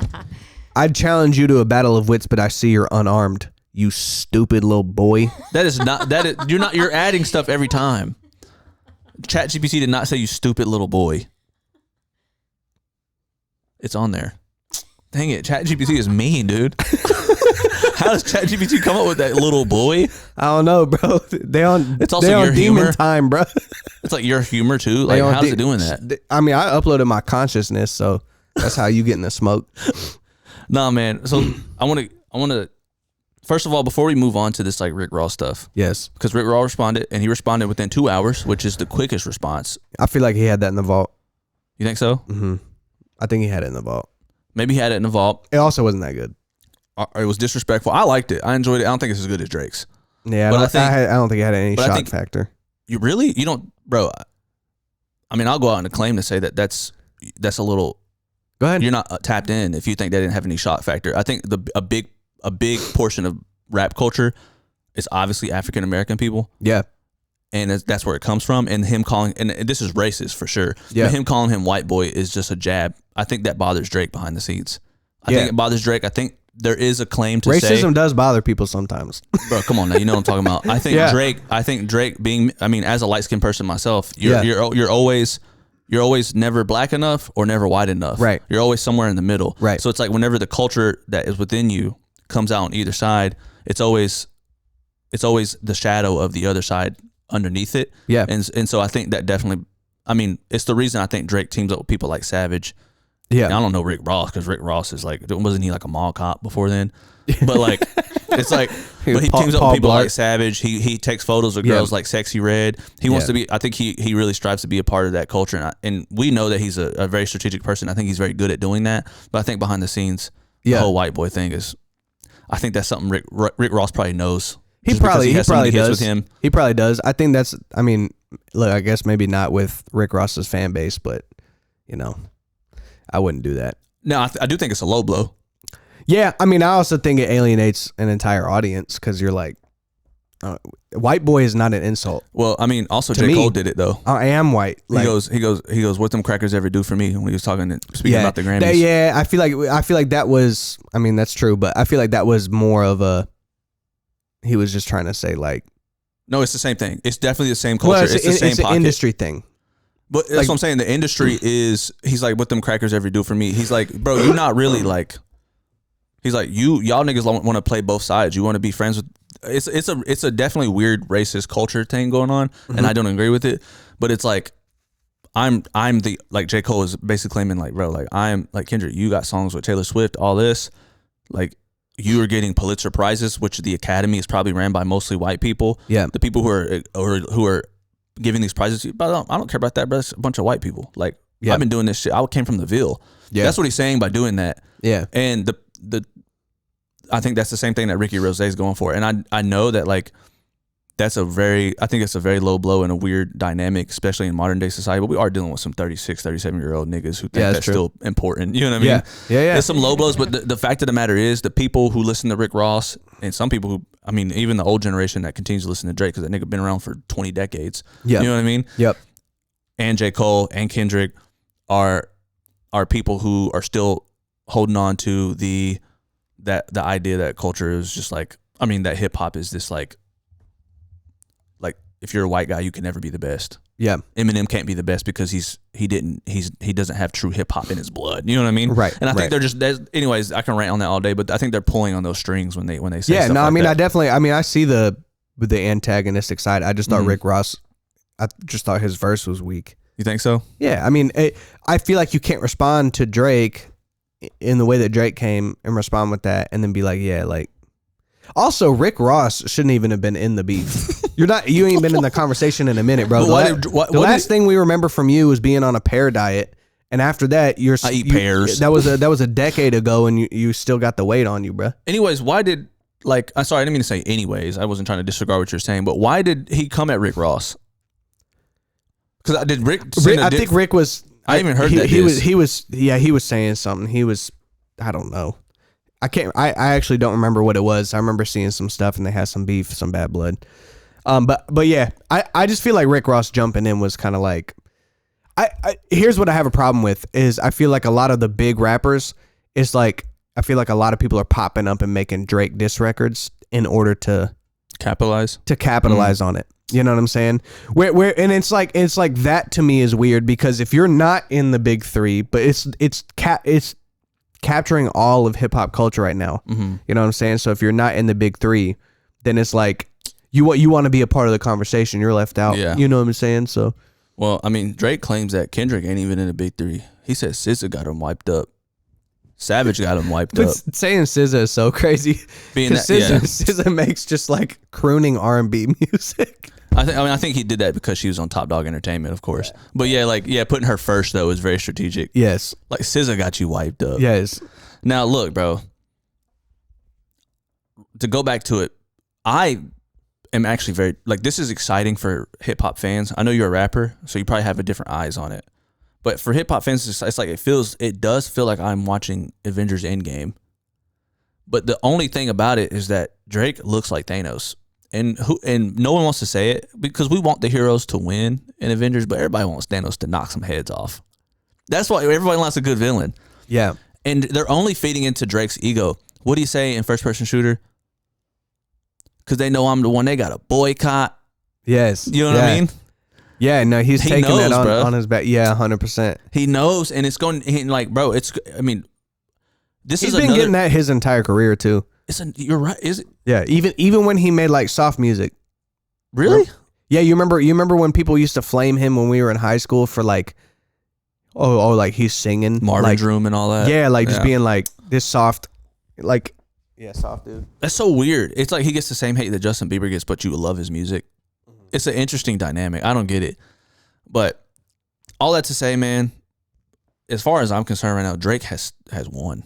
I'd challenge you to a battle of wits, but I see you're unarmed. You stupid little boy. That is not. That is you're not. You're adding stuff every time. ChatGPT did not say you stupid little boy. It's on there. Dang it, ChatGPT is mean, dude. How does ChatGPT come up with that little boy? I don't know, bro. It's also they your on demon humor. time, bro. It's like your humor too. Like how's it doing that? I mean, I uploaded my consciousness, so that's how you get in the smoke. Nah, man. So I want to. First of all, before we move on to this like Rick Ross stuff, Yes, because Rick Ross responded, and he responded within 2 hours, which is the quickest response. I feel like he had that in the vault. You think so? Mm-hmm. I think he had it in the vault. Maybe he had it in the vault. It also wasn't that good. It was disrespectful. I liked it. I enjoyed it. I don't think it's as good as Drake's. Yeah, But I don't think it had any but I shock think- factor. You really? You don't, bro? I mean, I'll go out on a claim to say that's a little. Go ahead. You're not tapped in if you think they didn't have any shock factor. I think a big portion of rap culture is obviously African American people, Yeah, and that's where it comes from. And him calling, and this is racist for sure. Yeah. But him calling him white boy is just a jab. I think that bothers Drake behind the scenes. I think it bothers Drake. I think there is a claim to say racism does bother people sometimes. bro, come on now, you know what I'm talking about. I think Yeah. Drake being, I mean, as a light skinned person myself, you're always never black enough or never white enough. Right. You're always somewhere in the middle. Right. So it's like whenever the culture that is within you comes out on either side, it's always the shadow of the other side underneath it. Yeah. And so I think that definitely, I mean, it's the reason I think Drake teams up with people like Savage. Yeah. And I don't know Rick Ross because Rick Ross is like, wasn't he like a mall cop before then? But like, It's like, but he teams up with people like Savage. He takes photos of girls like Sexy Red. He wants to be. I think he really strives to be a part of that culture, and we know that he's a very strategic person. I think he's very good at doing that. But I think behind the scenes, the whole white boy thing is. I think that's something Rick Ross probably knows. He probably does. With him. He probably does. I think that's. I mean, look, I guess maybe not with Rick Ross's fan base, but I wouldn't do that. No, I do think it's a low blow. Yeah, I mean, I also think it alienates an entire audience because you're like, white boy is not an insult. Well, I mean, also J. Cole did it though. I am white. Like, he goes. What them crackers ever do for me when he was speaking about the Grammys. I feel like that was. I mean, that's true, but I feel like that was more of a. He was just trying to say like. No, it's the same thing. It's definitely the same culture. It's the same it's an industry thing. But that's what I'm saying. The industry is. He's like, what them crackers ever do for me. He's like, bro, you're not really like. He's like, y'all niggas want to play both sides. You want to be friends with. It's a definitely weird racist culture thing going on, and I don't agree with it. But it's like, I'm the like J. Cole is basically claiming like, bro, like I'm like Kendrick. You got songs with Taylor Swift, all this, like you are getting Pulitzer prizes, which the Academy is probably ran by mostly white people. Yeah, the people who are giving these prizes, but I don't care about that, bro. It's a bunch of white people. Like I've been doing this shit. I came from the Ville. Yeah, that's what he's saying by doing that. Yeah, and the I think that's the same thing that Ricky Rose is going for. And I know that like I think it's a very low blow and a weird dynamic, especially in modern day society. But we are dealing with some 36, 37-year-old niggas who think that's still important. You know what I mean? Yeah. There's some low blows, but the fact of the matter is the people who listen to Rick Ross and some people who, I mean, even the old generation that continues to listen to Drake, because that nigga been around for 20 decades. Yeah. You know what I mean? Yep. And J. Cole and Kendrick are people who are still holding on to the idea that culture is just like, I mean, that hip hop is this like if you're a white guy, you can never be the best. Yeah. Eminem can't be the best because he doesn't have true hip hop in his blood. You know what I mean? Right. And I think they're just, anyways, I can rant on that all day, but I think they're pulling on those strings when they say stuff like I mean, that. I see the antagonistic side. I just thought Rick Ross, I just thought his verse was weak. You think so? Yeah. I mean, I feel like you can't respond to Drake in the way that Drake came and respond with that and then be like, yeah, like. Also, Rick Ross shouldn't even have been in the beef. You ain't been in the conversation in a minute, bro. The last thing we remember from you was being on a pear diet, and after that, I eat pears. That was a decade ago, and you still got the weight on you, bro. Anyways, why did I'm sorry, I didn't mean to say anyways. I wasn't trying to disregard what you're saying, but why did he come at Rick Ross? Because I think Rick was. I even heard that he was saying something. He was, I don't know. I actually don't remember what it was. I remember seeing some stuff and they had some beef, some bad blood. But yeah, I just feel like Rick Ross jumping in was kind of like, here's what I have a problem with is I feel like a lot of the big rappers is like, I feel like a lot of people are popping up and making Drake diss records in order to capitalize on it. You know what I'm saying? And it's like that to me is weird because if you're not in the big three, but it's capturing all of hip hop culture right now. Mm-hmm. You know what I'm saying? So if you're not in the big three, then it's like you want to be a part of the conversation. You're left out. Yeah. You know what I'm saying? So, well, I mean, Drake claims that Kendrick ain't even in the big three. He said SZA got him wiped up. Savage got him wiped up. Saying SZA is so crazy. SZA makes just like crooning R&B music. I think he did that because she was on Top Dog Entertainment, of course. Yeah. But putting her first though is very strategic. Yes. Like SZA got you wiped up. Yes. Now look, bro. To go back to it, I am actually very this is exciting for hip hop fans. I know you're a rapper, so you probably have a different eyes on it. But for hip hop fans, it's like it does feel like I'm watching Avengers Endgame. But the only thing about it is that Drake looks like Thanos. And no one wants to say it because we want the heroes to win in Avengers, but everybody wants Thanos to knock some heads off. That's why everybody wants a good villain. Yeah. And they're only feeding into Drake's ego. What do you say in first person shooter? Because they know I'm the one they got to boycott. Yes. You know what I mean? Yeah, no, he's taking that on his back. Yeah, 100%. He knows, and it's going, he's been getting that his entire career too. You're right. Is it? Yeah, even when he made like soft music. Really? Yeah, you remember when people used to flame him when we were in high school for like, like he's singing Marvin's Room and all that. Yeah, just being like this soft, like Yeah, soft dude. That's so weird. It's like he gets the same hate that Justin Bieber gets, but you love his music. It's an interesting dynamic. I don't get it. But all that to say, man, as far as I'm concerned right now, Drake has won.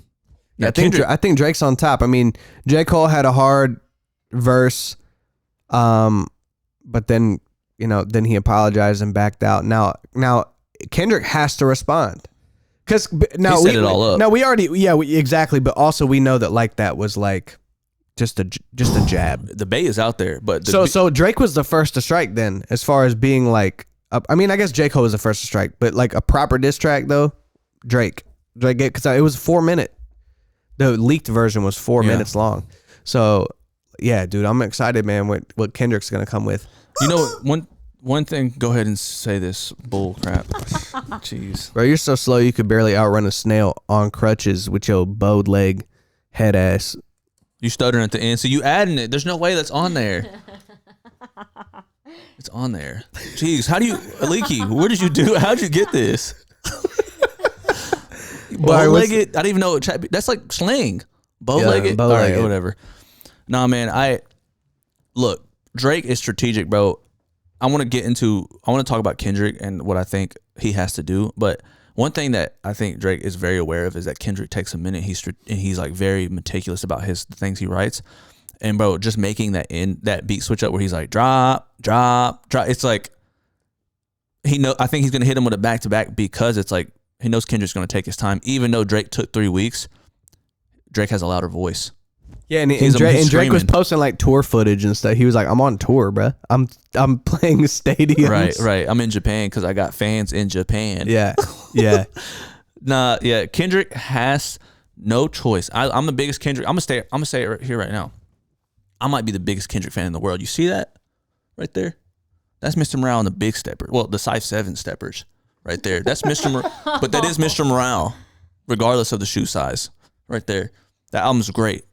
Yeah, I think Drake's on top. I mean, J. Cole had a hard verse, but then then he apologized and backed out. Now Kendrick has to respond because now he set it all up. No, we already exactly, but also we know that like that was like just a jab. The bait is out there, but so Drake was the first to strike then, as far as being like. I mean, I guess J. Cole was the first to strike, but like a proper diss track though, Drake because it was 4 minute. The leaked version was 4 minutes long. So, yeah, dude, I'm excited, man, what Kendrick's going to come with. You know, one thing, go ahead and say this bull crap. Jeez. Bro, you're so slow you could barely outrun a snail on crutches with your bowed leg head ass. You stuttering at the end, so you adding it. There's no way that's on there. It's on there. Jeez, how do you, Aliki, what did you do? How'd you get this? Bow-legged. I didn't even know that's like slang. Bow-legged. Bow-legged. All right, whatever. Nah, man. Look. Drake is strategic, bro. I want to talk about Kendrick and what I think he has to do. But one thing that I think Drake is very aware of is that Kendrick takes a minute. He's like very meticulous about the things he writes. And bro, just making that beat switch up where he's like drop, drop, drop. It's like I think he's gonna hit him with a back to back because it's like. He knows Kendrick's going to take his time. Even though Drake took 3 weeks, Drake has a louder voice. Yeah, and Drake was posting like tour footage and stuff. He was like, "I'm on tour, bro. I'm playing stadiums." Right. I'm in Japan because I got fans in Japan. Yeah. Kendrick has no choice. I'm the biggest Kendrick. I'm gonna say it right here right now. I might be the biggest Kendrick fan in the world. You see that right there? That's Mr. Morale and the Big Stepper. Well, the Size 7 steppers. Right there. That's but that is Mr. Morale, regardless of the shoe size. Right there. That album's great.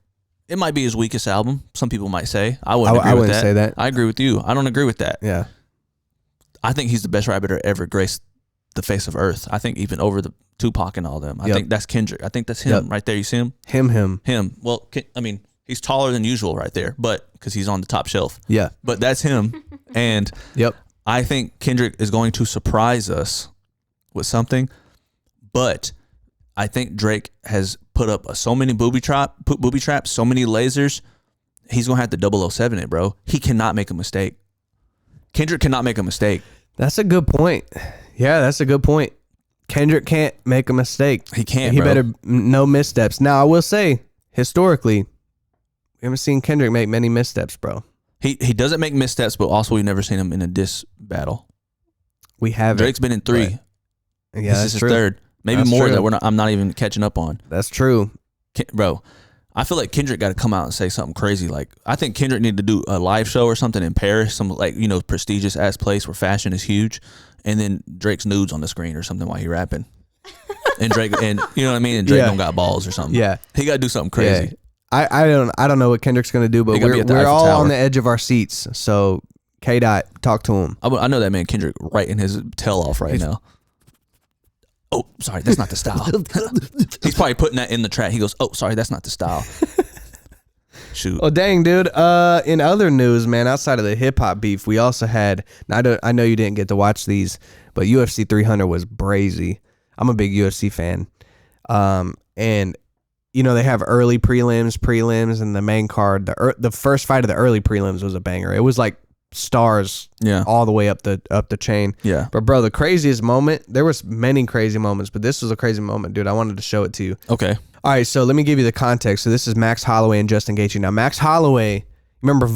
It might be his weakest album. Some people might say. I wouldn't say that. I agree with you. I don't agree with that. Yeah. I think he's the best rapper to ever grace the face of earth. I think even over the Tupac and all them. I think that's Kendrick. I think that's him right there. You see him? Him. Well, I mean, he's taller than usual right there, but because he's on the top shelf. Yeah. But that's him. And I think Kendrick is going to surprise us with something, but I think Drake has put up so many booby traps, so many lasers. He's gonna have to 007 it, bro. He cannot make a mistake. Kendrick cannot make a mistake. That's a good point. Yeah, that's a good point. Kendrick can't make a mistake. He can't. He bro. better no missteps. Now I will say, historically, we haven't seen Kendrick make many missteps, bro. He doesn't make missteps, but also we've never seen him in a diss battle. We haven't. Drake's been in 3. Right. Yeah, this is his 3rd, maybe that's more true. that I'm not even catching up on. That's true, bro. I feel like Kendrick got to come out and say something crazy. Like I think Kendrick need to do a live show or something in Paris, some prestigious ass place where fashion is huge, and then Drake's nudes on the screen or something while he rapping. And Drake, and you know what I mean. And Drake don't got balls or something. Yeah, he got to do something crazy. Yeah. I don't know what Kendrick's gonna do, but we're all on the edge of our seats. So K-Dot, talk to him. I know that man Kendrick writing his tail off right now. Oh, sorry, that's not the style. He's probably putting that in the track. He goes, "Oh, sorry, that's not the style." Shoot. Oh dang, dude. In other news, man, outside of the hip hop beef, we also had. I know you didn't get to watch these, but UFC 300 was brazy. I'm a big UFC fan. And they have early prelims, and the main card. The first fight of the early prelims was a banger. It was like stars all the way up the chain. Yeah. But bro, the craziest moment, there was many crazy moments, but this was a crazy moment, dude. I wanted to show it to you. Okay. All right, so let me give you the context. So this is Max Holloway and Justin Gaethje. Now, Max Holloway, remember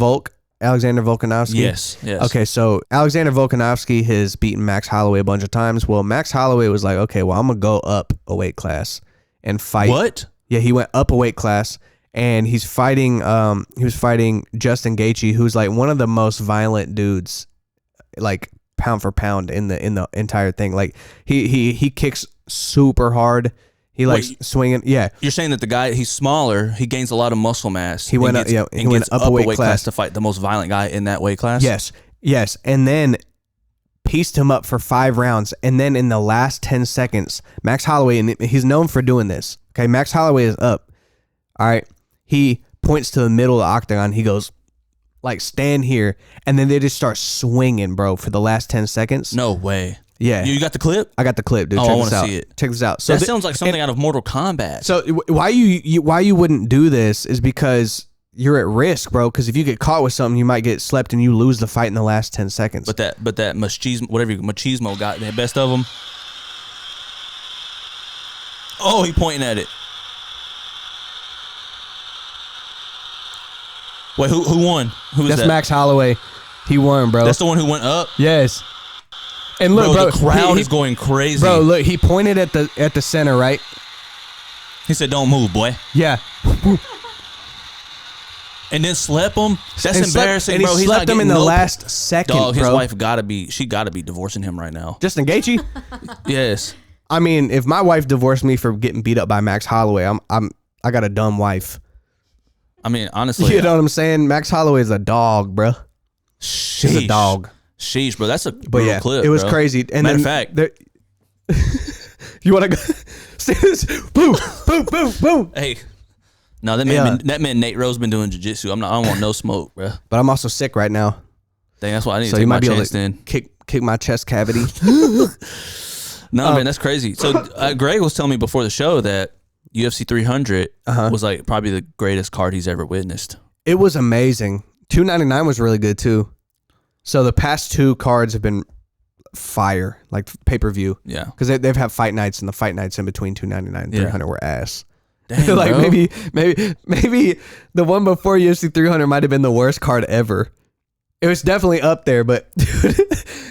Alexander Volkanovski? Yes. Okay, so Alexander Volkanovski has beaten Max Holloway a bunch of times. Well, Max Holloway was like, okay, well, I'm going to go up a weight class and fight. What? Yeah, he went up a weight class. And he was fighting Justin Gaethje, who's like one of the most violent dudes, like pound for pound in the entire thing. Like he kicks super hard. He likes swinging. Yeah. You're saying that the guy, he's smaller, he gains a lot of muscle mass. He went up a weight class to fight the most violent guy in that weight class. Yes. And then pieced him up for 5 rounds. And then in the last 10 seconds, Max Holloway, and he's known for doing this. Okay, Max Holloway is up. All right. He points to the middle of the octagon. He goes, like, stand here. And then they just start swinging, bro, for the last 10 seconds. No way. Yeah. You got the clip? I got the clip, dude. Oh, Check I this want to out. see it. Check this out. So That sounds like something out of Mortal Kombat. So why you wouldn't do this is because you're at risk, bro. Because if you get caught with something, you might get slept and you lose the fight in the last 10 seconds. But that machismo got the best of him. Oh, he pointing at it. Wait, who won? Who was That's that? Max Holloway. He won, bro. That's the one who went up. Yes. And look, bro, the crowd is going crazy. Bro, look, he pointed at the center, right? He said, "Don't move, boy." Yeah. And then slept him. That's And embarrassing, and bro. he He's slept not him in getting the no- last second, Dog, his bro. wife gotta be divorcing him right now. Justin Gaethje. Yes. I mean, if my wife divorced me for getting beat up by Max Holloway, I got a dumb wife. I mean, honestly, You know what I'm saying? Max Holloway is a dog, bro. He's a dog. Sheesh, bro. That's a But brutal yeah, clip. it was bro. crazy. And Matter then of fact, there, you want to go? See this? Boom, boom, boom, boom. hey, no, that man Nate Rose been doing jiu-jitsu. I don't want no smoke, bro. But I'm also sick right now, Dang, that's why I need so to you take my might be able chance to in. kick my chest cavity. No, man, that's crazy. So Greg was telling me before the show that UFC 300 was like probably the greatest card he's ever witnessed. It was amazing. 299 was really good too. So the past two cards have been fire, like pay-per-view. Yeah. Because they've had fight nights, and the fight nights in between 299 and 300 were ass. Dang, Like bro. maybe the one before UFC 300 might have been the worst card ever. It was definitely up there, but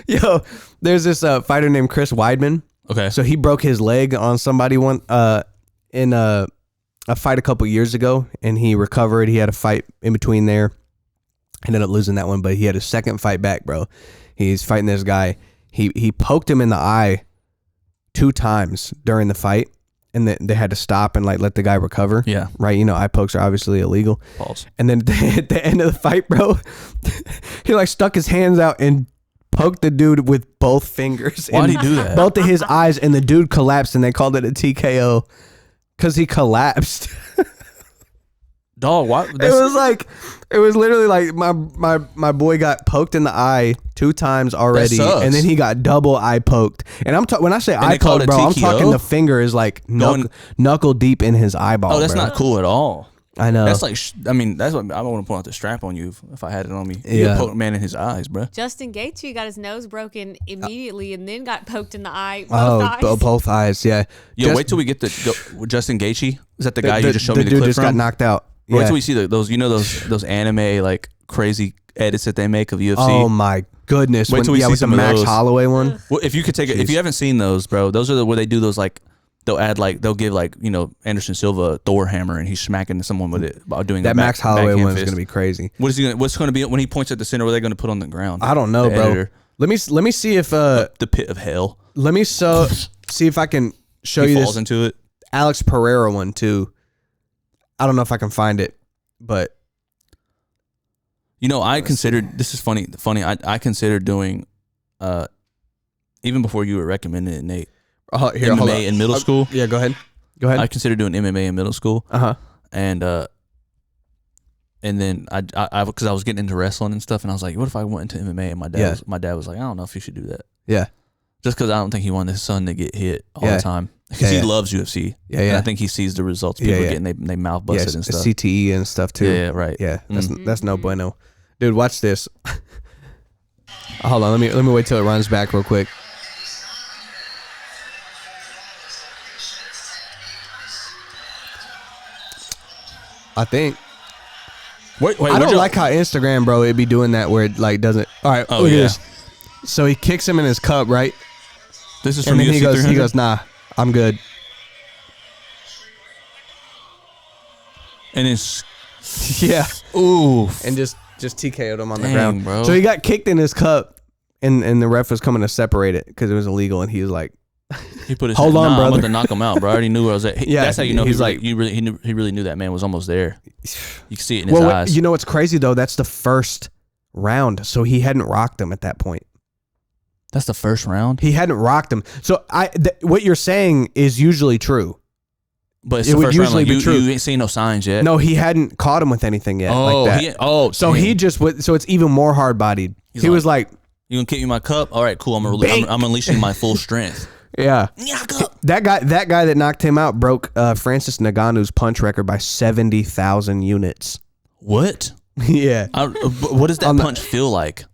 yo, there's this fighter named Chris Weidman. Okay. So he broke his leg on somebody in a fight a couple years ago, and he recovered. He had a fight in between there. Ended up losing that one, but he had a second fight back, bro. He's fighting this guy. He poked him in the eye 2 times during the fight, and then they had to stop and like let the guy recover. Yeah. Right. You know, eye pokes are obviously illegal. Pause. And then at the end of the fight, bro, he like stuck his hands out and poked the dude with both fingers. Why'd in he do that? Both of his eyes, and the dude collapsed, and they called it a TKO because he collapsed. Dog, why? It was literally like my boy got poked in the eye 2 times already, sucks. and then he got double eye poked. And I'm when I say eye they called poked, it bro, I'm TKO? talking the finger is like knuckle deep in his eyeball. Oh, that's bro. not cool at all. I know. That's like, that's what I want to point out the strap on you if I had it on me. You Yeah. poke a man in his eyes, bro. Justin Gaethje got his nose broken immediately and then got poked in the eye. Both eyes. Yeah. Yo, wait till we get Justin Gaethje. Is that the guy you just showed me the dude clip just from? got knocked out. Wait Yeah. till we see those anime like crazy edits that they make of UFC. Oh my goodness! Wait till we see with some the of Max those. Holloway one. Well, if you could take it, if you haven't seen those, bro, those are where they do those like they'll give like Anderson Silva a Thor hammer and he's smacking someone with it while doing That a Max Holloway backhand one is fist. gonna be crazy. What's gonna be when he points at the center? What are they gonna put on the ground? I don't know, The bro. editor. Let me see if The pit of hell. let me see if I can show He you falls this into it. Alex Pereira one too. I don't know if I can find it, but I considered this is funny. I considered doing, even before you were recommending it, Nate. Here, hold MMA on. in middle school. Yeah, go ahead. Go ahead. I considered doing MMA in middle school, and then I because I was getting into wrestling and stuff, and I was like, what if I went into MMA? And my dad was like, I don't know if you should do that. Yeah. Just because I don't think he wanted his son to get hit all Yeah. the time because Yeah, he loves UFC. Yeah, And yeah. I think he sees the results people Yeah, are yeah. getting they mouth busted Yes, and stuff. CTE and stuff too. Yeah, right. Yeah, that's no bueno. Dude, watch this. Hold on, let me wait till it runs back real quick. I think. Wait, I don't like how Instagram, bro, it'd be doing that where it like doesn't. All right, Oh, look yeah. at this. So he kicks him in his cup, right? This is from And then UFC he goes, 300? nah, I'm good. And it's Yeah. ooh, And just TKO'd him on the Dang, ground. bro. So he got kicked in his cup, and the ref was coming to separate it because it was illegal, and he was like, he put his Hold on, I'm brother. about to knock him out, bro. I already knew where I was at. Yeah, That's how you know he's he like- really knew that man was almost there. You can see it in his well, eyes. you know what's crazy though? That's the first round, so he hadn't rocked him at that point. That's the first round. He hadn't rocked him. So what you're saying is usually true. But it's It the would first round. usually Like, be you, true. you ain't seen no signs yet. No, he hadn't caught him with anything yet. Oh, like that. So dang. he just went. So it's even more hard bodied. He's He was like, You gonna kick me my cup? All right, cool. I'm unleashing my full strength. yeah. Nyaka. That guy that knocked him out broke Francis Ngannou's punch record by 70,000 units. What? Yeah. What does that punch feel like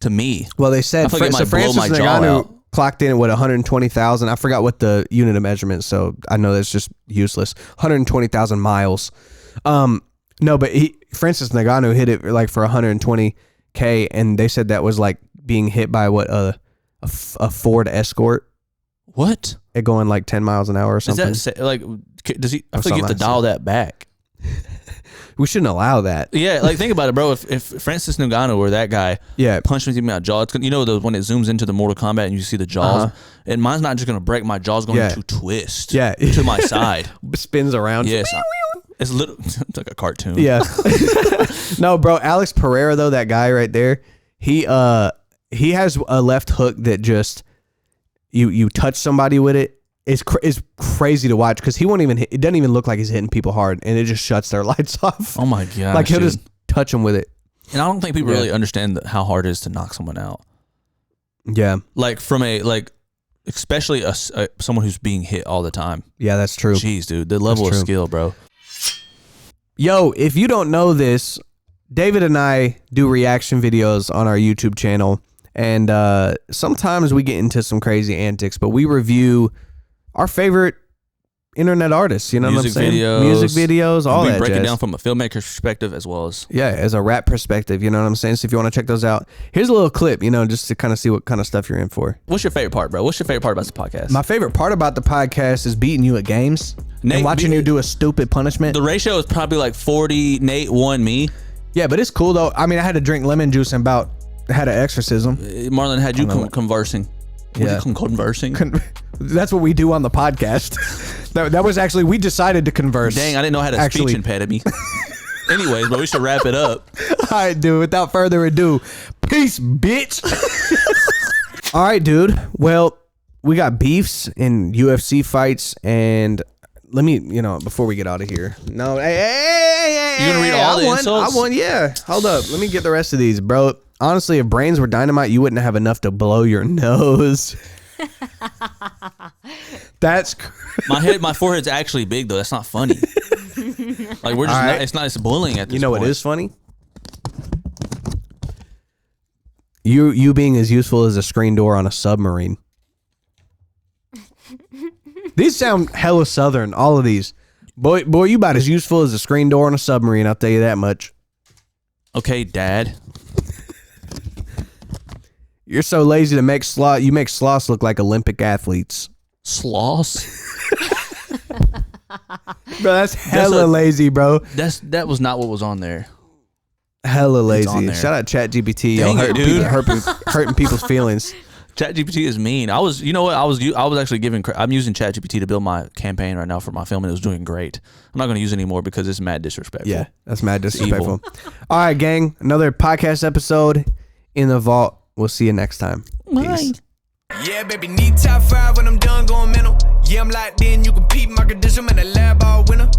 to me? Well, they said I feel like it might blow Francis my jaw Ngannou out. clocked in at 120,000. I forgot what the unit of measurement, so I know that's just useless. 120,000 miles. No, but Francis Ngannou hit it like for 120K, and they said that was like being hit by a Ford Escort. What? It going like 10 miles an hour or something. Does that like? Does he? I Or feel like you have to something dial that back. We shouldn't allow that. Yeah, like think about it, bro. If Francis Ngannou or that guy Yeah. punched me in my jaw, it's, you know when it zooms into the Mortal Kombat and you see the jaws, and mine's not just gonna break. My jaw's going to twist. Yeah. To my side. Spins around. Yes. It's it's like a cartoon. Yeah. No, bro. Alex Pereira, though, that guy right there, he has a left hook that just you touch somebody with it. It's crazy to watch because he won't even hit. It doesn't even look like he's hitting people hard, and it just shuts their lights off. Oh my god! Like he'll just touch them with it. And I don't think people really understand how hard it is to knock someone out. Yeah. Like from especially someone who's being hit all the time. Yeah, that's true. Jeez, dude, the level of skill, bro. Yo, if you don't know this, David and I do reaction videos on our YouTube channel, and sometimes we get into some crazy antics, but we review our favorite internet artists. You know what I'm saying? Music videos, all that. We break it jazz. down from a filmmaker's perspective as well as as a rap perspective. You know what I'm saying? So if you want to check those out, here's a little clip. Just to kind of see what kind of stuff you're in for. What's your favorite part, bro? What's your favorite part about the podcast? My favorite part about the podcast is beating you at games and watching you do a stupid punishment. The ratio is probably like 40 Nate, 1 me. Yeah, but it's cool though. I mean, I had to drink lemon juice and had an exorcism. Marlon had you conversing. Yeah. Conversing. That's what we do on the podcast. that was actually, we decided to converse. Dang, I didn't know how to speech impediment. Anyways, but we should wrap it up. All right, dude. Without further ado, peace, bitch. All right, dude. Well, we got beefs and UFC fights, and let me, before we get out of here. No, hey. You gonna read all the insults? I won, yeah. Hold up. Let me get the rest of these, bro. Honestly, if brains were dynamite, you wouldn't have enough to blow your nose. That's my forehead's actually big though. That's not funny. Like we're just it's bullying at this point. You know what is funny? You being as useful as a screen door on a submarine. These sound hella southern, all of these. Boy, you about as useful as a screen door on a submarine, I'll tell you that much. Okay, Dad. You're so lazy to make you make sloths look like Olympic athletes. Sloths? Bro, that's hella lazy, bro. That was not what was on there. Hella on lazy. there. Shout out ChatGPT. Dang it, dude. Hurting people's feelings. ChatGPT is mean. I was actually I'm using ChatGPT to build my campaign right now for my film, and it was doing great. I'm not going to use it anymore because it's mad disrespectful. Yeah, that's mad disrespectful. All right, gang. Another podcast episode in the vault. We'll see you next time. Peace. Yeah, baby, need top 5 when I'm done going mental. Yeah, I'm locked in, you can peep my condition, I'm in the lab all winter,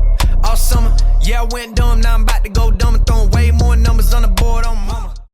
all summer. Yeah, I went dumb, now I'm about to go dumb.